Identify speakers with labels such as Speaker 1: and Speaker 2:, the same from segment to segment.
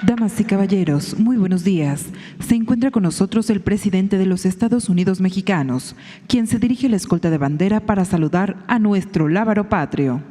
Speaker 1: Damas y caballeros, muy buenos días. Se encuentra con nosotros el presidente de los Estados Unidos mexicanos, quien se dirige a la escolta de bandera para saludar a nuestro lábaro patrio.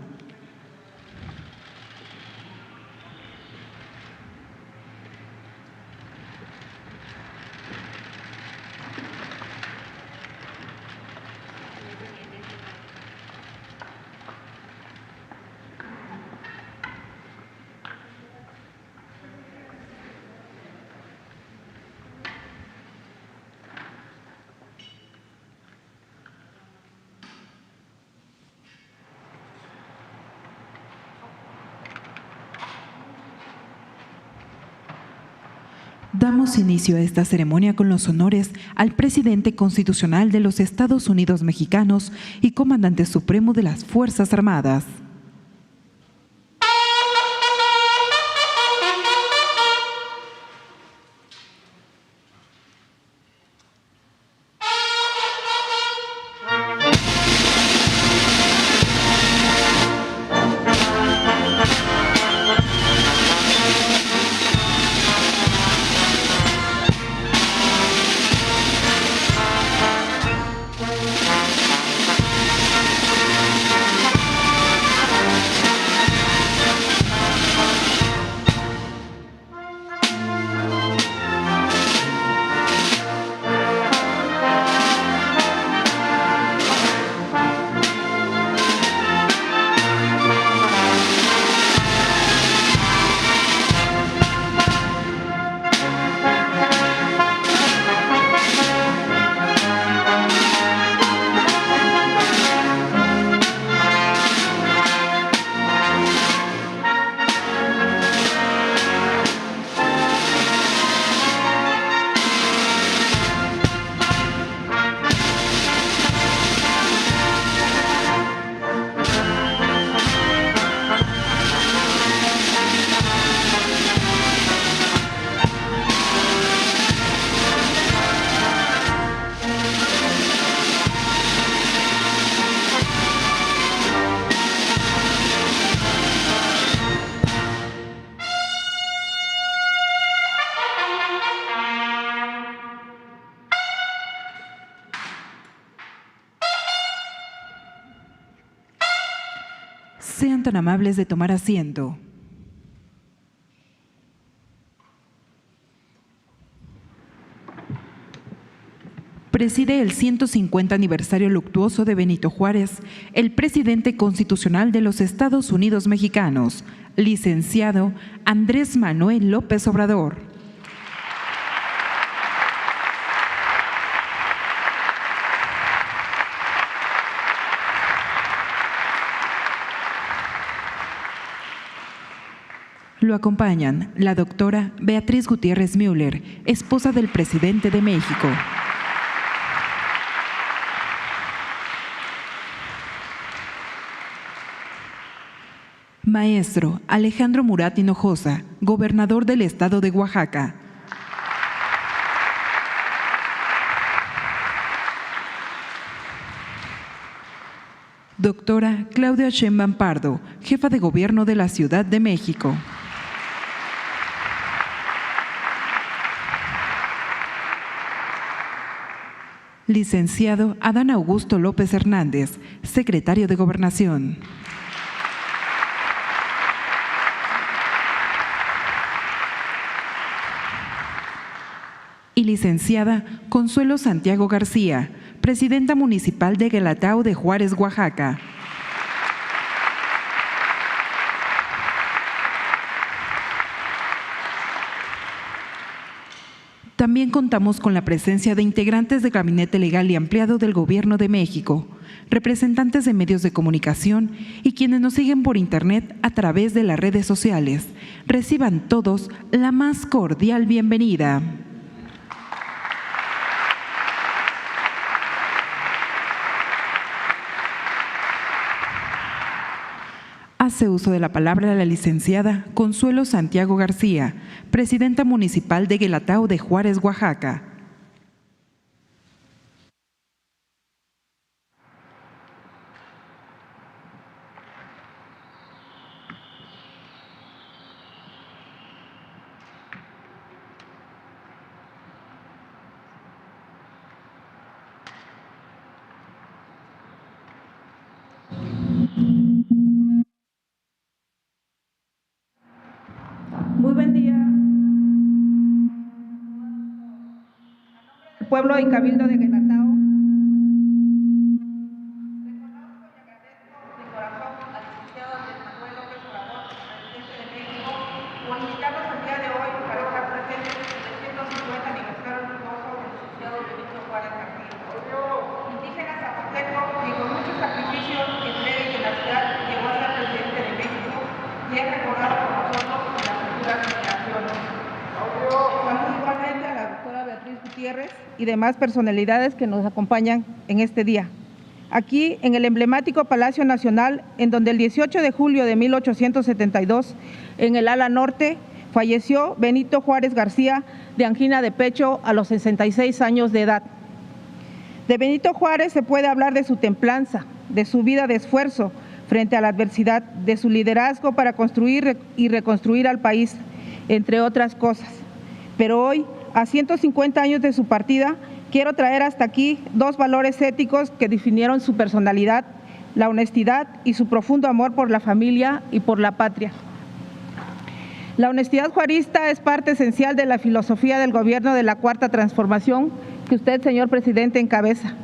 Speaker 1: Damos inicio a esta ceremonia con los honores al presidente constitucional de los Estados Unidos mexicanos y comandante supremo de las Fuerzas Armadas. Sean tan amables de tomar asiento. Preside el 150 aniversario luctuoso de Benito Juárez, el presidente constitucional de los Estados Unidos mexicanos, licenciado Andrés Manuel López Obrador. Lo acompañan la doctora Beatriz Gutiérrez Müller, esposa del presidente de México. Maestro Alejandro Murat Hinojosa, gobernador del estado de Oaxaca. Doctora Claudia Sheinbaum Pardo, jefa de gobierno de la Ciudad de México. Licenciado Adán Augusto López Hernández, secretario de Gobernación. Y licenciada Consuelo Santiago García, presidenta municipal de Guelatao de Juárez, Oaxaca. También contamos con la presencia de integrantes del Gabinete Legal y Ampliado del Gobierno de México, representantes de medios de comunicación y quienes nos siguen por Internet a través de las redes sociales. Reciban todos la más cordial bienvenida. Hace uso de la palabra la licenciada Consuelo Santiago García, presidenta municipal de Guelatao de Juárez, Oaxaca.
Speaker 2: Muy buen día. El pueblo y Cabildo de Guelatao. Reconozco y agradezco de corazón al licenciado Manuel López Obrador, presidente de México, por invitarnos el día de hoy para estar presentes en el 150 aniversario luctuoso del licenciado Benito Juárez García. Indígena zapoteco y con mucho sacrificio, entrega y tenacidad llegó a ser presidente de México y es recordado por nosotros en las futuras generaciones. Saludo igualmente a la doctora Beatriz Gutiérrez y demás personalidades que nos acompañan en este día. Aquí, en el emblemático Palacio Nacional, en donde el 18 de julio de 1872, en el ala norte, falleció Benito Juárez García de angina de pecho a los 66 años de edad. De Benito Juárez se puede hablar de su templanza, de su vida de esfuerzo frente a la adversidad, de su liderazgo para construir y reconstruir al país, entre otras cosas. Pero hoy, a 150 años de su partida, quiero traer hasta aquí dos valores éticos que definieron su personalidad: la honestidad y su profundo amor por la familia y por la patria. La honestidad juarista es parte esencial de la filosofía del gobierno de la Cuarta Transformación que usted, señor presidente, encabeza.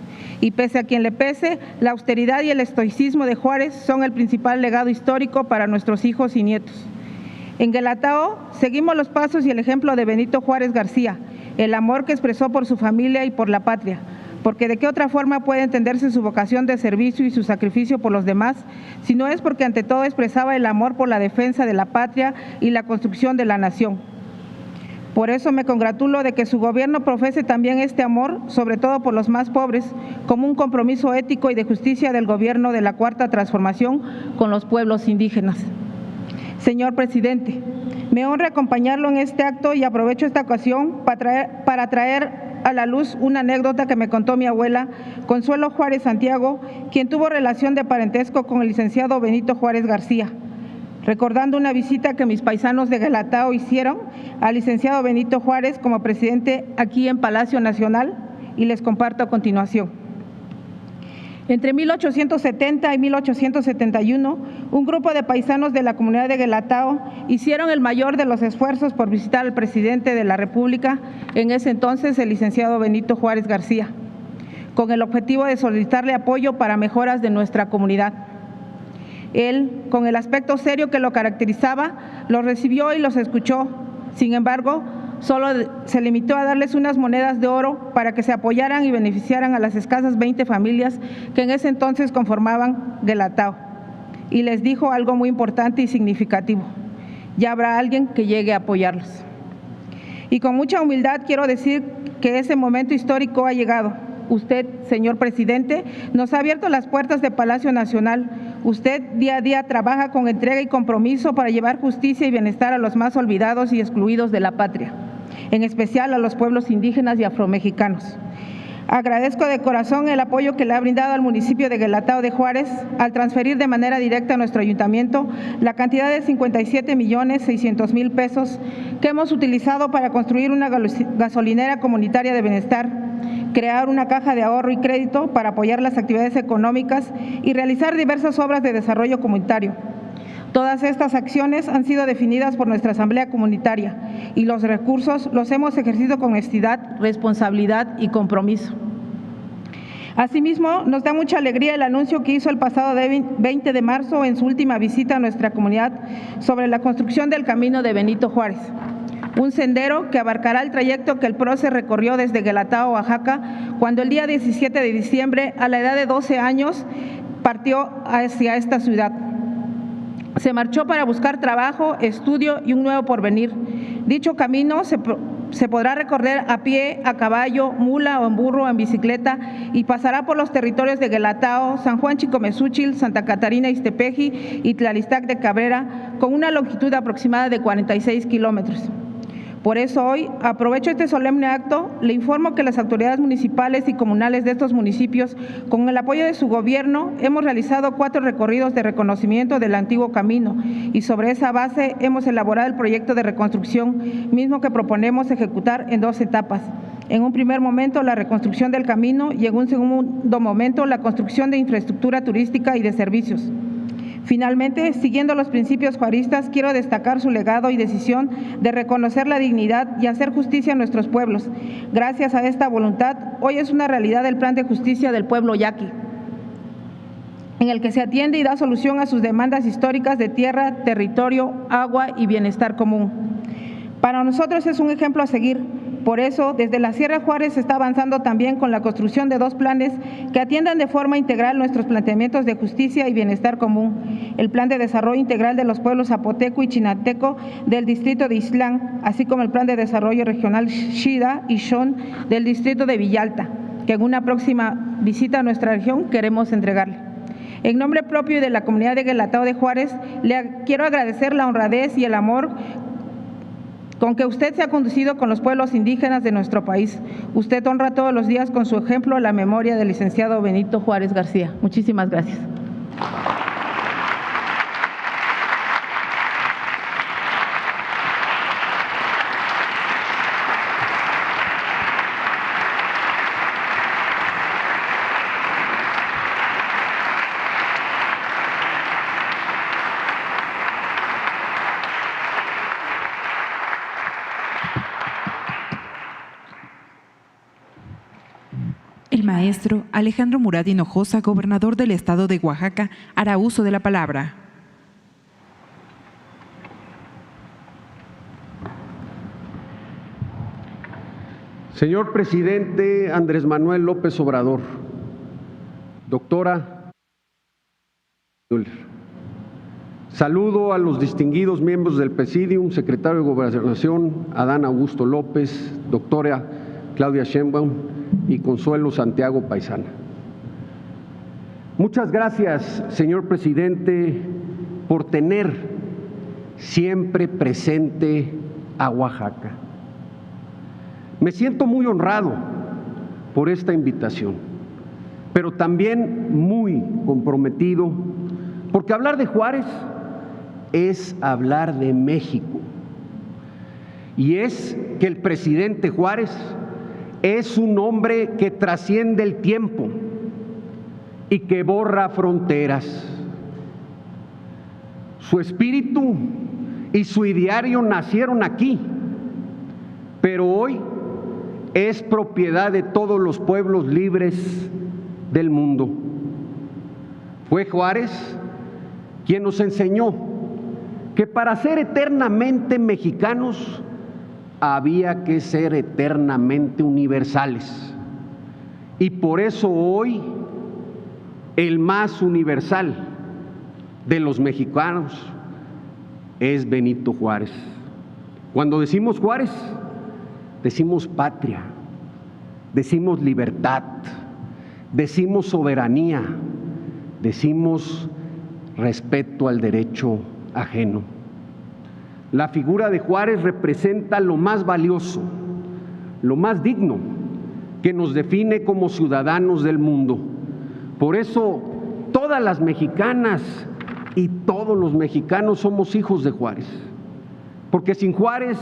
Speaker 2: Y pese a quien le pese, la austeridad y el estoicismo de Juárez son el principal legado histórico para nuestros hijos y nietos. En Guelatao seguimos los pasos y el ejemplo de Benito Juárez García, el amor que expresó por su familia y por la patria, porque de qué otra forma puede entenderse su vocación de servicio y su sacrificio por los demás, si no es porque ante todo expresaba el amor por la defensa de la patria y la construcción de la nación. Por eso me congratulo de que su gobierno profese también este amor, sobre todo por los más pobres, como un compromiso ético y de justicia del gobierno de la Cuarta Transformación con los pueblos indígenas. Señor presidente, me honra acompañarlo en este acto y aprovecho esta ocasión para traer a la luz una anécdota que me contó mi abuela, Consuelo Juárez Santiago, quien tuvo relación de parentesco con el licenciado Benito Juárez García, recordando una visita que mis paisanos de Guelatao hicieron al licenciado Benito Juárez como presidente aquí en Palacio Nacional, y les comparto a continuación. Entre 1870 y 1871, un grupo de paisanos de la comunidad de Guelatao hicieron el mayor de los esfuerzos por visitar al presidente de la República, en ese entonces el licenciado Benito Juárez García, con el objetivo de solicitarle apoyo para mejoras de nuestra comunidad. Él, con el aspecto serio que lo caracterizaba, los recibió y los escuchó. Sin embargo, solo se limitó a darles unas monedas de oro para que se apoyaran y beneficiaran a las escasas 20 familias que en ese entonces conformaban Guelatao. Y les dijo algo muy importante y significativo: ya habrá alguien que llegue a apoyarlos. Y con mucha humildad quiero decir que ese momento histórico ha llegado. Usted, señor presidente, nos ha abierto las puertas de Palacio Nacional. Usted día a día trabaja con entrega y compromiso para llevar justicia y bienestar a los más olvidados y excluidos de la patria, en especial a los pueblos indígenas y afromexicanos. Agradezco de corazón el apoyo que le ha brindado al municipio de Guelatao de Juárez al transferir de manera directa a nuestro ayuntamiento la cantidad de 57.600.000 pesos que hemos utilizado para construir una gasolinera comunitaria de bienestar, crear una caja de ahorro y crédito para apoyar las actividades económicas y realizar diversas obras de desarrollo comunitario. Todas estas acciones han sido definidas por nuestra Asamblea Comunitaria y los recursos los hemos ejercido con honestidad, responsabilidad y compromiso. Asimismo, nos da mucha alegría el anuncio que hizo el pasado 20 de marzo en su última visita a nuestra comunidad sobre la construcción del camino de Benito Juárez, un sendero que abarcará el trayecto que el prócer recorrió desde Guelatao, Oaxaca, cuando el día 17 de diciembre, a la edad de 12 años, partió hacia esta ciudad. Se marchó para buscar trabajo, estudio y un nuevo porvenir. Dicho camino se podrá recorrer a pie, a caballo, mula o en burro o en bicicleta y pasará por los territorios de Guelatao, San Juan Chicomezúchil, Santa Catarina Ixtepeji y Tlalistac de Cabrera, con una longitud aproximada de 46 kilómetros. Por eso hoy aprovecho este solemne acto, le informo que las autoridades municipales y comunales de estos municipios, con el apoyo de su gobierno, hemos realizado 4 recorridos de reconocimiento del antiguo camino y sobre esa base hemos elaborado el proyecto de reconstrucción, mismo que proponemos ejecutar en 2 etapas. En un primer momento la reconstrucción del camino y en un segundo momento la construcción de infraestructura turística y de servicios. Finalmente, siguiendo los principios juaristas, quiero destacar su legado y decisión de reconocer la dignidad y hacer justicia a nuestros pueblos. Gracias a esta voluntad, hoy es una realidad el Plan de Justicia del Pueblo Yaqui, en el que se atiende y da solución a sus demandas históricas de tierra, territorio, agua y bienestar común. Para nosotros es un ejemplo a seguir. Por eso, desde la Sierra de Juárez se está avanzando también con la construcción de 2 planes que atiendan de forma integral nuestros planteamientos de justicia y bienestar común. El Plan de Desarrollo Integral de los Pueblos Zapoteco y Chinateco del Distrito de Ixtlán, así como el Plan de Desarrollo Regional Xida y Xon del Distrito de Villalta, que en una próxima visita a nuestra región queremos entregarle. En nombre propio y de la comunidad de Guelatao de Juárez, le quiero agradecer la honradez y el amor con que usted se ha conducido con los pueblos indígenas de nuestro país. Usted honra todos los días con su ejemplo la memoria del licenciado Benito Juárez García. Muchísimas gracias.
Speaker 1: El maestro Alejandro Murat Hinojosa, gobernador del estado de Oaxaca, hará uso de la palabra.
Speaker 3: Señor presidente Andrés Manuel López Obrador, doctora, saludo a los distinguidos miembros del Presidium, secretario de Gobernación Adán Augusto López, doctora Claudia Sheinbaum y Consuelo Santiago Paisana. Muchas gracias, señor presidente, por tener siempre presente a Oaxaca. Me siento muy honrado por esta invitación, pero también muy comprometido, porque hablar de Juárez es hablar de México. Y es que el presidente Juárez es un hombre que trasciende el tiempo y que borra fronteras. Su espíritu y su ideario nacieron aquí, pero hoy es propiedad de todos los pueblos libres del mundo. Fue Juárez quien nos enseñó que para ser eternamente mexicanos había que ser eternamente universales. Y por eso hoy el más universal de los mexicanos es Benito Juárez. Cuando decimos Juárez, decimos patria, decimos libertad, decimos soberanía, decimos respeto al derecho ajeno. La figura de Juárez representa lo más valioso, lo más digno que nos define como ciudadanos del mundo. Por eso todas las mexicanas y todos los mexicanos somos hijos de Juárez, porque sin Juárez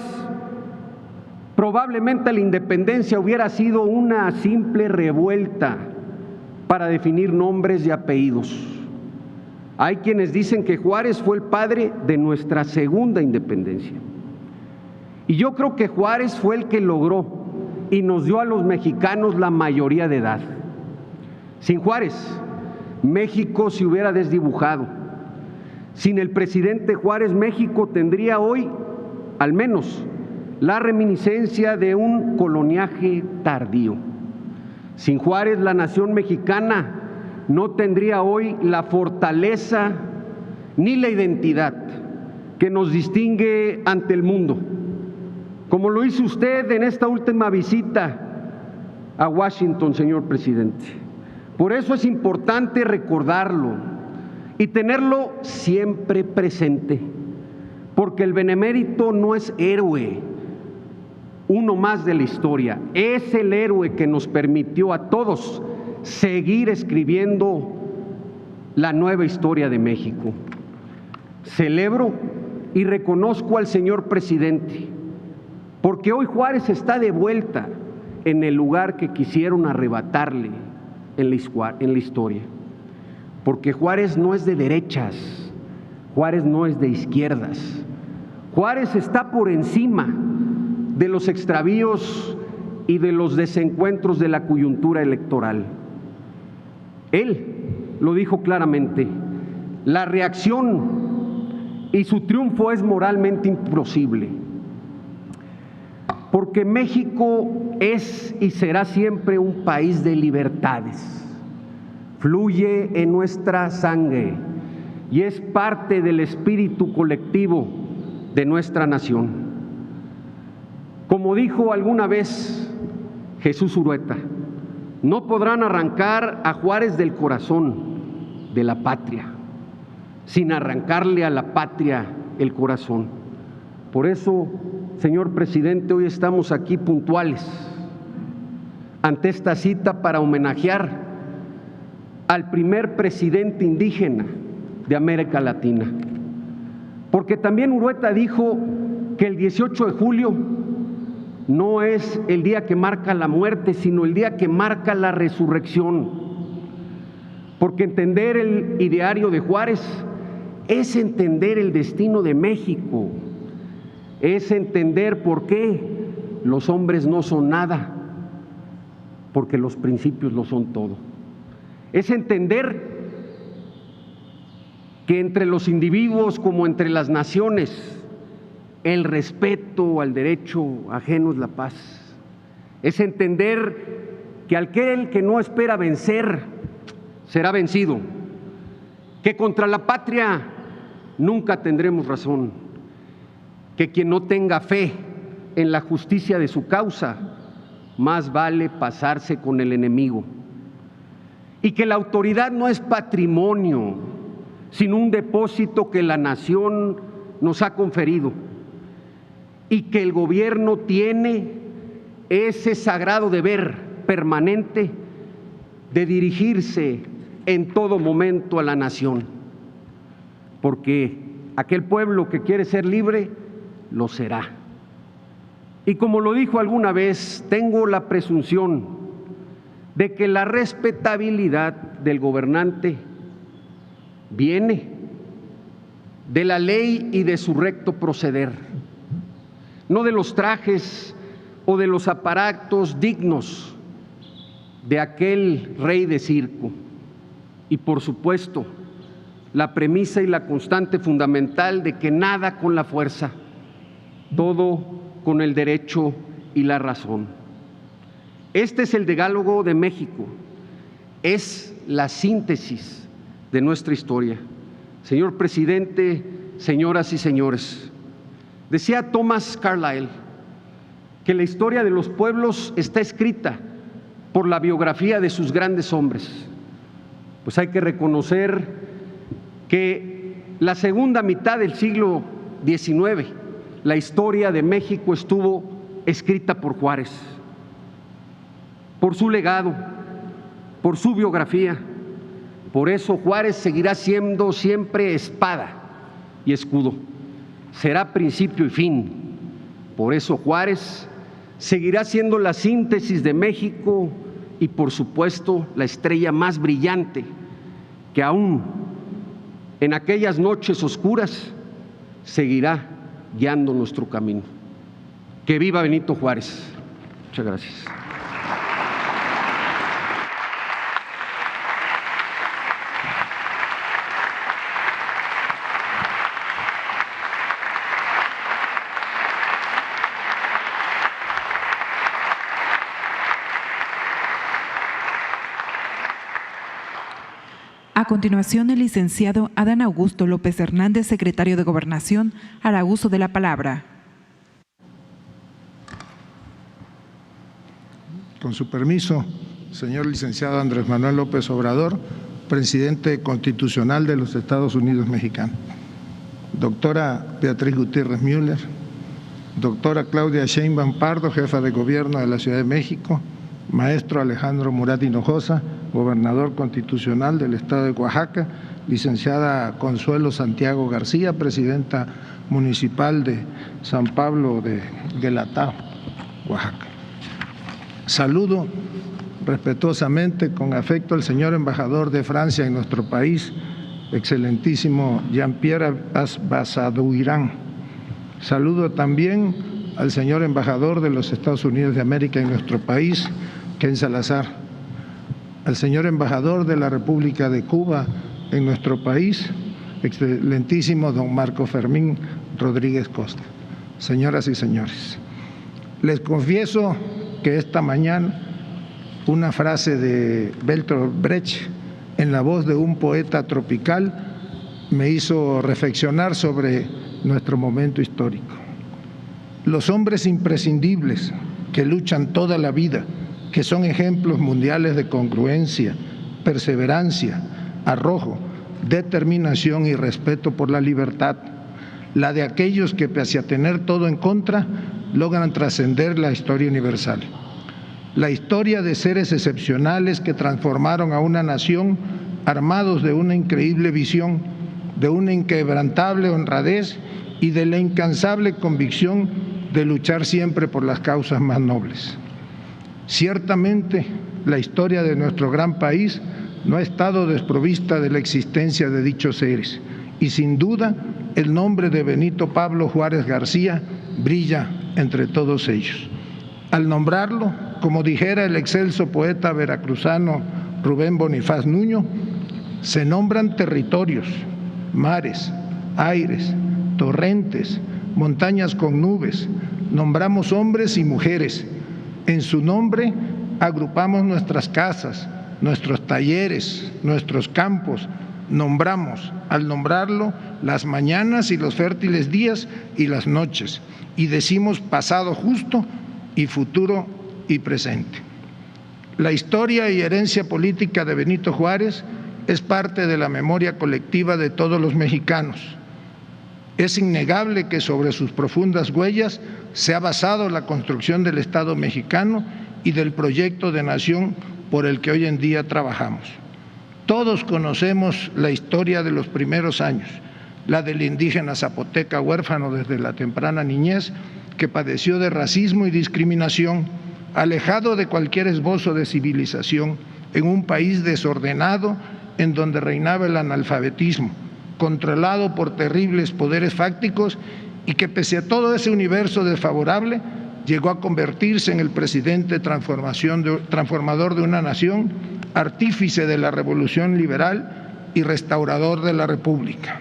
Speaker 3: probablemente la independencia hubiera sido una simple revuelta para definir nombres y apellidos. Hay quienes dicen que Juárez fue el padre de nuestra segunda independencia. Y yo creo que Juárez fue el que logró y nos dio a los mexicanos la mayoría de edad. Sin Juárez, México se hubiera desdibujado. Sin el presidente Juárez, México tendría hoy, al menos, la reminiscencia de un coloniaje tardío. Sin Juárez, la nación mexicana no tendría hoy la fortaleza ni la identidad que nos distingue ante el mundo, como lo hizo usted en esta última visita a Washington, señor presidente. Por eso es importante recordarlo y tenerlo siempre presente, porque el benemérito no es héroe, uno más de la historia, es el héroe que nos permitió a todos seguir escribiendo la nueva historia de México. Celebro y reconozco al señor presidente, porque hoy Juárez está de vuelta en el lugar que quisieron arrebatarle en la historia. Porque Juárez no es de derechas Juárez no es de izquierdas. Juárez está por encima de los extravíos y de los desencuentros de la coyuntura electoral. Él lo dijo claramente: la reacción y su triunfo es moralmente imposible, porque México es y será siempre un país de libertades. Fluye en nuestra sangre y es parte del espíritu colectivo de nuestra nación. Como dijo alguna vez Jesús Urueta, no podrán arrancar a Juárez del corazón de la patria, sin arrancarle a la patria el corazón. Por eso, señor presidente, hoy estamos aquí puntuales ante esta cita para homenajear al primer presidente indígena de América Latina. Porque también Urueta dijo que el 18 de julio no es el día que marca la muerte, sino el día que marca la resurrección. Porque entender el ideario de Juárez es entender el destino de México, es entender por qué los hombres no son nada, porque los principios lo son todo. Es entender que entre los individuos como entre las naciones, el respeto al derecho ajeno es la paz. Es entender que aquel que no espera vencer será vencido, que contra la patria nunca tendremos razón, que quien no tenga fe en la justicia de su causa, más vale pasarse con el enemigo, y que la autoridad no es patrimonio, sino un depósito que la nación nos ha conferido, y que el gobierno tiene ese sagrado deber permanente de dirigirse en todo momento a la nación, porque aquel pueblo que quiere ser libre, lo será. Y como lo dijo alguna vez, tengo la presunción de que la respetabilidad del gobernante viene de la ley y de su recto proceder, no de los trajes o de los aparatos dignos de aquel rey de circo. Y por supuesto, la premisa y la constante fundamental de que nada con la fuerza, todo con el derecho y la razón. Este es el decálogo de México, es la síntesis de nuestra historia. Señor presidente, señoras y señores, decía Thomas Carlyle que la historia de los pueblos está escrita por la biografía de sus grandes hombres. Pues hay que reconocer que la segunda mitad del siglo XIX, la historia de México estuvo escrita por Juárez, por su legado, por su biografía. Por eso Juárez seguirá siendo siempre espada y escudo, será principio y fin. Por eso Juárez seguirá siendo la síntesis de México y, por supuesto, la estrella más brillante que aún en aquellas noches oscuras seguirá guiando nuestro camino. ¡Que viva Benito Juárez! Muchas gracias.
Speaker 1: A continuación, el licenciado Adán Augusto López Hernández, secretario de Gobernación, hará uso de la palabra.
Speaker 4: Con su permiso, señor licenciado Andrés Manuel López Obrador, presidente constitucional de los Estados Unidos mexicanos. Doctora Beatriz Gutiérrez Müller, doctora Claudia Sheinbaum Pardo, jefa de gobierno de la Ciudad de México, maestro Alejandro Murat Hinojosa, gobernador constitucional del estado de Oaxaca, licenciada Consuelo Santiago García, presidenta municipal de San Pablo de Guelatao, Oaxaca. Saludo respetuosamente, con afecto, al señor embajador de Francia en nuestro país, excelentísimo Jean-Pierre Basaduirán. Saludo también al señor embajador de los Estados Unidos de América en nuestro país, Ken Salazar, al señor embajador de la República de Cuba en nuestro país, excelentísimo don Marco Fermín Rodríguez Costa. Señoras y señores, les confieso que esta mañana una frase de Bertolt Brecht en la voz de un poeta tropical me hizo reflexionar sobre nuestro momento histórico. Los hombres imprescindibles que luchan toda la vida, que son ejemplos mundiales de congruencia, perseverancia, arrojo, determinación y respeto por la libertad, la de aquellos que pese a tener todo en contra, logran trascender la historia universal. La historia de seres excepcionales que transformaron a una nación armados de una increíble visión, de una inquebrantable honradez y de la incansable convicción de luchar siempre por las causas más nobles. Ciertamente, la historia de nuestro gran país no ha estado desprovista de la existencia de dichos seres y sin duda el nombre de Benito Pablo Juárez García brilla entre todos ellos. Al nombrarlo, como dijera el excelso poeta veracruzano Rubén Bonifaz Nuño, se nombran territorios, mares, aires, torrentes, montañas con nubes, nombramos hombres y mujeres. En su nombre agrupamos nuestras casas, nuestros talleres, nuestros campos, nombramos, al nombrarlo, las mañanas y los fértiles días y las noches, y decimos pasado justo y futuro y presente. La historia y herencia política de Benito Juárez es parte de la memoria colectiva de todos los mexicanos. Es innegable que sobre sus profundas huellas se ha basado la construcción del Estado mexicano y del proyecto de nación por el que hoy en día trabajamos. Todos conocemos la historia de los primeros años, la del indígena zapoteca huérfano desde la temprana niñez, que padeció de racismo y discriminación, alejado de cualquier esbozo de civilización, en un país desordenado en donde reinaba el analfabetismo, controlado por terribles poderes fácticos y que pese a todo ese universo desfavorable, llegó a convertirse en el presidente transformador de una nación, artífice de la revolución liberal y restaurador de la República.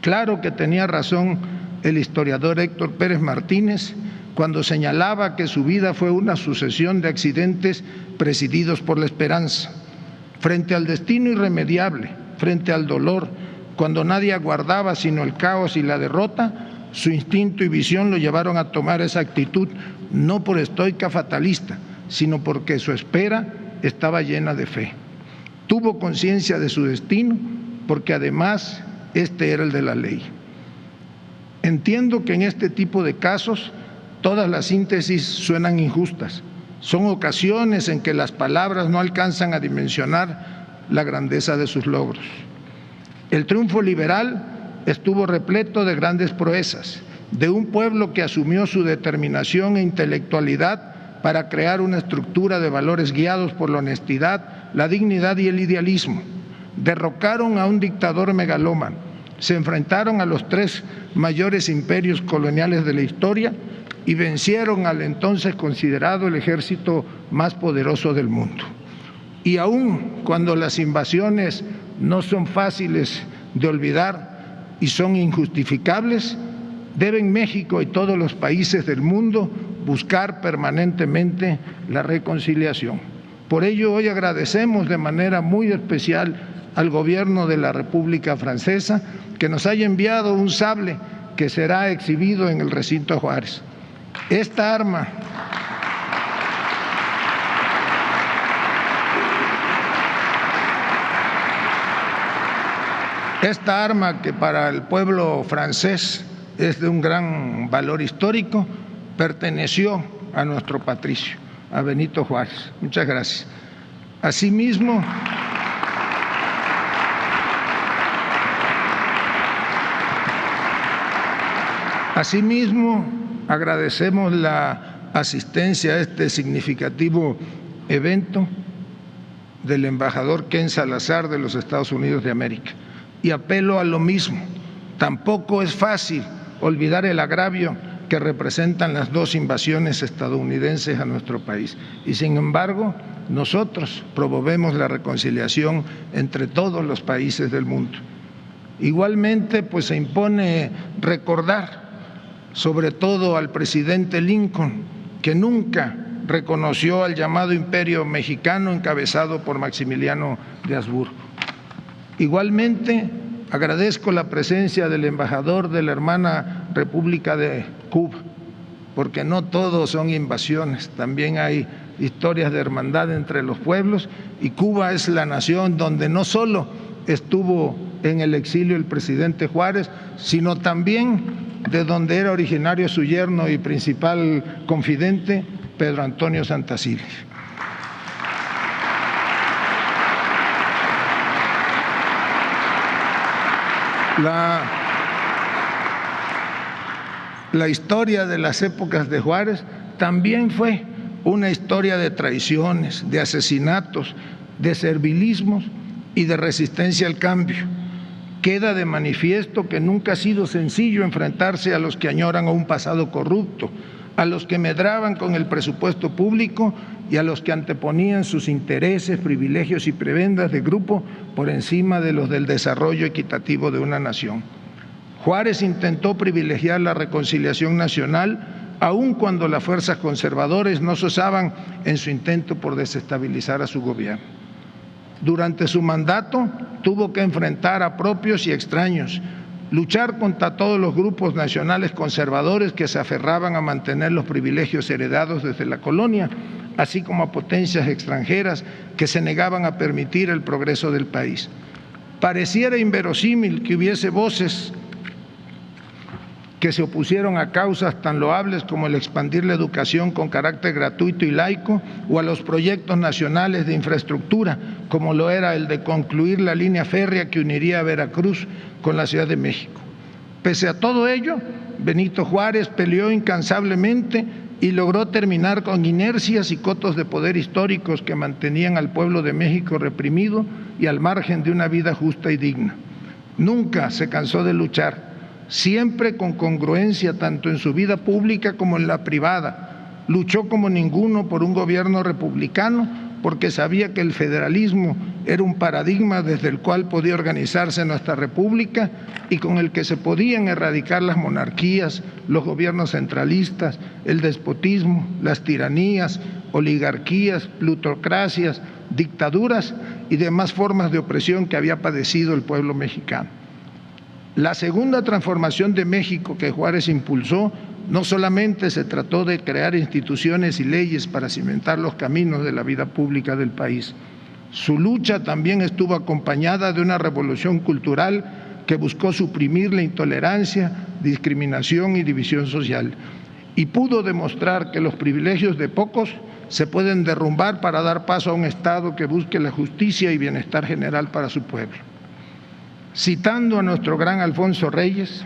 Speaker 4: Claro que tenía razón el historiador Héctor Pérez Martínez cuando señalaba que su vida fue una sucesión de accidentes presididos por la esperanza. Frente al destino irremediable, frente al dolor, cuando nadie aguardaba sino el caos y la derrota, su instinto y visión lo llevaron a tomar esa actitud, no por estoica fatalista, sino porque su espera estaba llena de fe. Tuvo conciencia de su destino, porque además este era el de la ley. Entiendo que en este tipo de casos todas las síntesis suenan injustas. Son ocasiones en que las palabras no alcanzan a dimensionar la grandeza de sus logros. El triunfo liberal estuvo repleto de grandes proezas, de un pueblo que asumió su determinación e intelectualidad para crear una estructura de valores guiados por la honestidad, la dignidad y el idealismo. Derrocaron a un dictador megalómano, se enfrentaron a los tres mayores imperios coloniales de la historia y vencieron al entonces considerado el ejército más poderoso del mundo. Y aun cuando las invasiones no son fáciles de olvidar y son injustificables, deben México y todos los países del mundo buscar permanentemente la reconciliación. Por ello, hoy agradecemos de manera muy especial al gobierno de la República Francesa que nos haya enviado un sable que será exhibido en el recinto Juárez. Esta arma que para el pueblo francés es de un gran valor histórico, perteneció a nuestro patricio, a Benito Juárez. Muchas gracias. Asimismo, agradecemos la asistencia a este significativo evento del embajador Ken Salazar de los Estados Unidos de América. Y apelo a lo mismo. Tampoco es fácil olvidar el agravio que representan las dos invasiones estadounidenses a nuestro país. Y sin embargo, nosotros promovemos la reconciliación entre todos los países del mundo. Igualmente, pues se impone recordar, sobre todo al presidente Lincoln, que nunca reconoció al llamado Imperio Mexicano encabezado por Maximiliano de Habsburgo. Igualmente, agradezco la presencia del embajador de la hermana República de Cuba, porque no todos son invasiones, también hay historias de hermandad entre los pueblos, y Cuba es la nación donde no solo estuvo en el exilio el presidente Juárez, sino también de donde era originario su yerno y principal confidente, Pedro Antonio Santacilia. La historia de las épocas de Juárez también fue una historia de traiciones, de asesinatos, de servilismos y de resistencia al cambio. Queda de manifiesto que nunca ha sido sencillo enfrentarse a los que añoran a un pasado corrupto, a los que medraban con el presupuesto público y a los que anteponían sus intereses, privilegios y prebendas de grupo por encima de los del desarrollo equitativo de una nación. Juárez intentó privilegiar la reconciliación nacional, aun cuando las fuerzas conservadoras no cesaban en su intento por desestabilizar a su gobierno. Durante su mandato tuvo que enfrentar a propios y extraños, luchar contra todos los grupos nacionales conservadores que se aferraban a mantener los privilegios heredados desde la colonia, así como a potencias extranjeras que se negaban a permitir el progreso del país. Pareciera inverosímil que hubiese voces que se opusieron a causas tan loables como el expandir la educación con carácter gratuito y laico o a los proyectos nacionales de infraestructura, como lo era el de concluir la línea férrea que uniría a Veracruz con la Ciudad de México. Pese a todo ello, Benito Juárez peleó incansablemente y logró terminar con inercias y cotos de poder históricos que mantenían al pueblo de México reprimido y al margen de una vida justa y digna. Nunca se cansó de luchar, siempre con congruencia tanto en su vida pública como en la privada. Luchó como ninguno por un gobierno republicano porque sabía que el federalismo era un paradigma desde el cual podía organizarse nuestra república y con el que se podían erradicar las monarquías, los gobiernos centralistas, el despotismo, las tiranías, oligarquías, plutocracias, dictaduras y demás formas de opresión que había padecido el pueblo mexicano. La segunda transformación de México que Juárez impulsó no solamente se trató de crear instituciones y leyes para cimentar los caminos de la vida pública del país. Su lucha también estuvo acompañada de una revolución cultural que buscó suprimir la intolerancia, discriminación y división social, y pudo demostrar que los privilegios de pocos se pueden derrumbar para dar paso a un Estado que busque la justicia y bienestar general para su pueblo. Citando a nuestro gran Alfonso Reyes,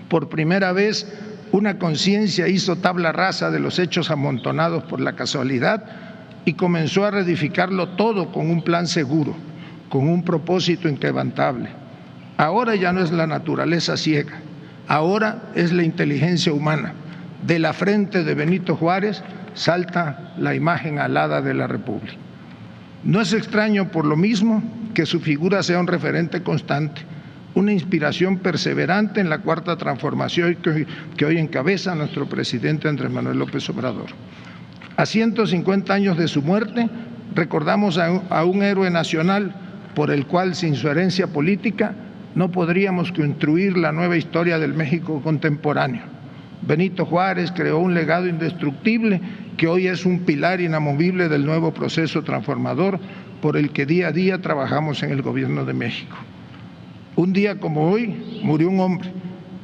Speaker 4: por primera vez una conciencia hizo tabla rasa de los hechos amontonados por la casualidad y comenzó a reedificarlo todo con un plan seguro, con un propósito inquebrantable. Ahora ya no es la naturaleza ciega, ahora es la inteligencia humana. De la frente de Benito Juárez salta la imagen alada de la República. No es extraño por lo mismo que su figura sea un referente constante, una inspiración perseverante en la cuarta transformación que hoy encabeza nuestro presidente Andrés Manuel López Obrador. A 150 años de su muerte, recordamos a un héroe nacional por el cual, sin su herencia política, no podríamos construir la nueva historia del México contemporáneo. Benito Juárez creó un legado indestructible que hoy es un pilar inamovible del nuevo proceso transformador por el que día a día trabajamos en el Gobierno de México. Un día como hoy murió un hombre,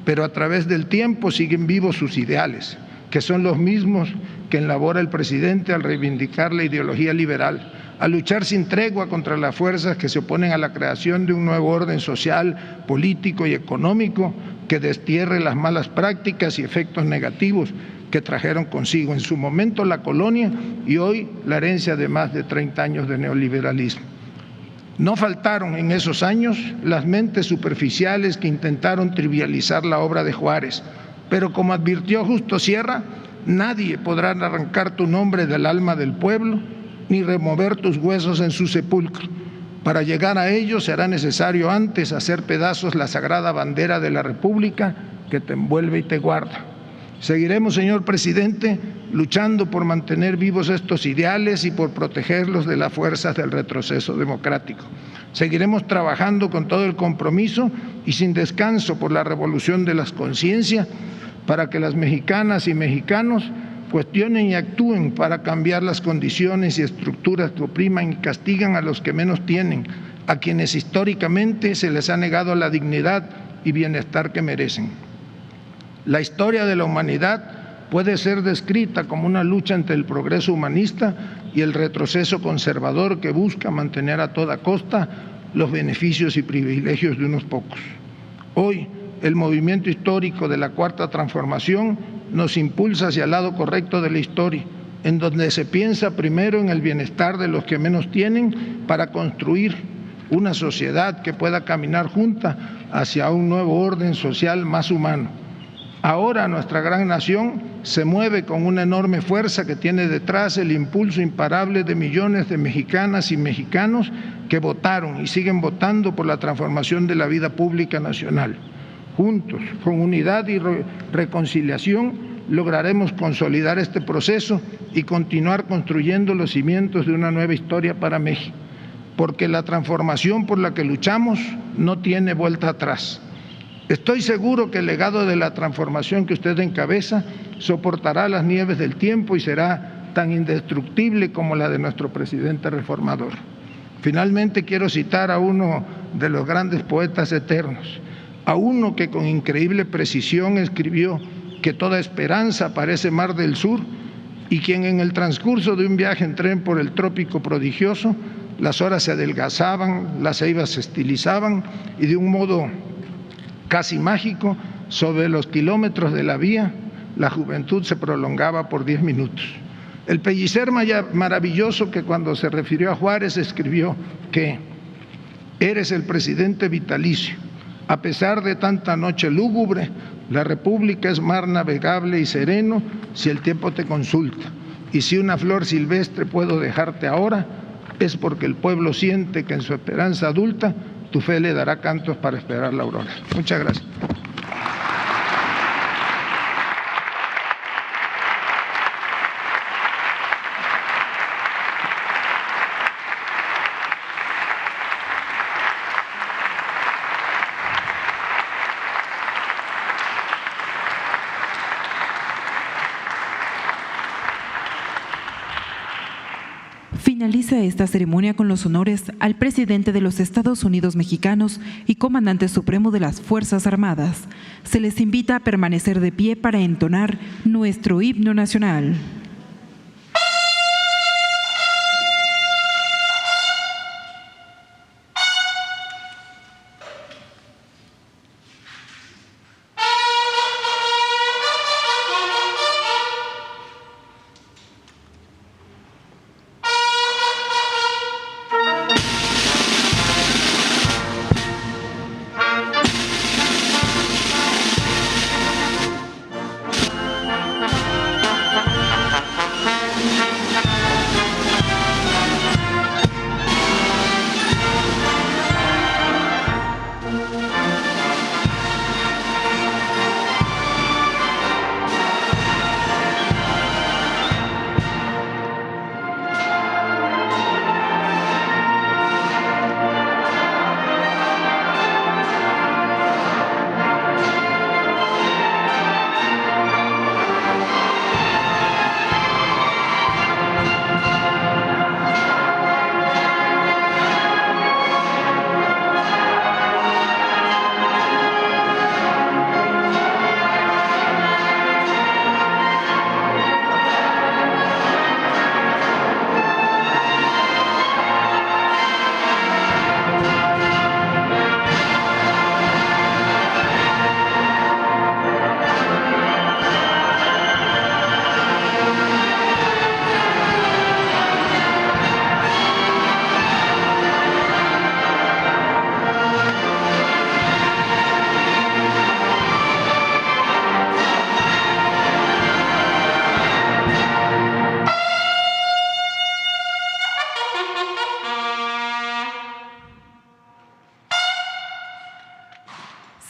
Speaker 4: pero a través del tiempo siguen vivos sus ideales, que son los mismos que elabora el presidente al reivindicar la ideología liberal, a luchar sin tregua contra las fuerzas que se oponen a la creación de un nuevo orden social, político y económico que destierre las malas prácticas y efectos negativos que trajeron consigo en su momento la colonia y hoy la herencia de más de 30 años de neoliberalismo. No faltaron en esos años las mentes superficiales que intentaron trivializar la obra de Juárez, pero como advirtió Justo Sierra, nadie podrá arrancar tu nombre del alma del pueblo ni remover tus huesos en su sepulcro. Para llegar a ello será necesario antes hacer pedazos la sagrada bandera de la República que te envuelve y te guarda. Seguiremos, señor presidente, luchando por mantener vivos estos ideales y por protegerlos de las fuerzas del retroceso democrático. Seguiremos trabajando con todo el compromiso y sin descanso por la revolución de las conciencias para que las mexicanas y mexicanos cuestionen y actúen para cambiar las condiciones y estructuras que opriman y castigan a los que menos tienen, a quienes históricamente se les ha negado la dignidad y bienestar que merecen. La historia de la humanidad puede ser descrita como una lucha entre el progreso humanista y el retroceso conservador que busca mantener a toda costa los beneficios y privilegios de unos pocos. Hoy, el movimiento histórico de la Cuarta Transformación nos impulsa hacia el lado correcto de la historia, en donde se piensa primero en el bienestar de los que menos tienen para construir una sociedad que pueda caminar junta hacia un nuevo orden social más humano. Ahora nuestra gran nación se mueve con una enorme fuerza que tiene detrás el impulso imparable de millones de mexicanas y mexicanos que votaron y siguen votando por la transformación de la vida pública nacional. Juntos, con unidad y reconciliación, lograremos consolidar este proceso y continuar construyendo los cimientos de una nueva historia para México, porque la transformación por la que luchamos no tiene vuelta atrás. Estoy seguro que el legado de la transformación que usted encabeza soportará las nieves del tiempo y será tan indestructible como la de nuestro presidente reformador. Finalmente quiero citar a uno de los grandes poetas eternos, a uno que con increíble precisión escribió que toda esperanza parece mar del sur y quien en el transcurso de un viaje en tren por el trópico prodigioso, las horas se adelgazaban, las ceibas se estilizaban y de un modo casi mágico, sobre los kilómetros de la vía, la juventud se prolongaba por 10 minutos. El pellicer maravilloso que cuando se refirió a Juárez escribió que eres el presidente vitalicio. A pesar de tanta noche lúgubre, la República es mar navegable y sereno si el tiempo te consulta. Y si una flor silvestre puedo dejarte ahora, es porque el pueblo siente que en su esperanza adulta tu fe le dará cantos para esperar la aurora. Muchas gracias.
Speaker 1: Finaliza esta ceremonia con los honores al presidente de los Estados Unidos mexicanos y comandante supremo de las Fuerzas Armadas. Se les invita a permanecer de pie para entonar nuestro himno nacional.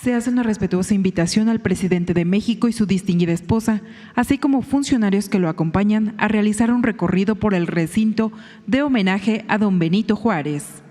Speaker 1: Se hace una respetuosa invitación al presidente de México y su distinguida esposa, así como funcionarios que lo acompañan, a realizar un recorrido por el recinto de homenaje a don Benito Juárez.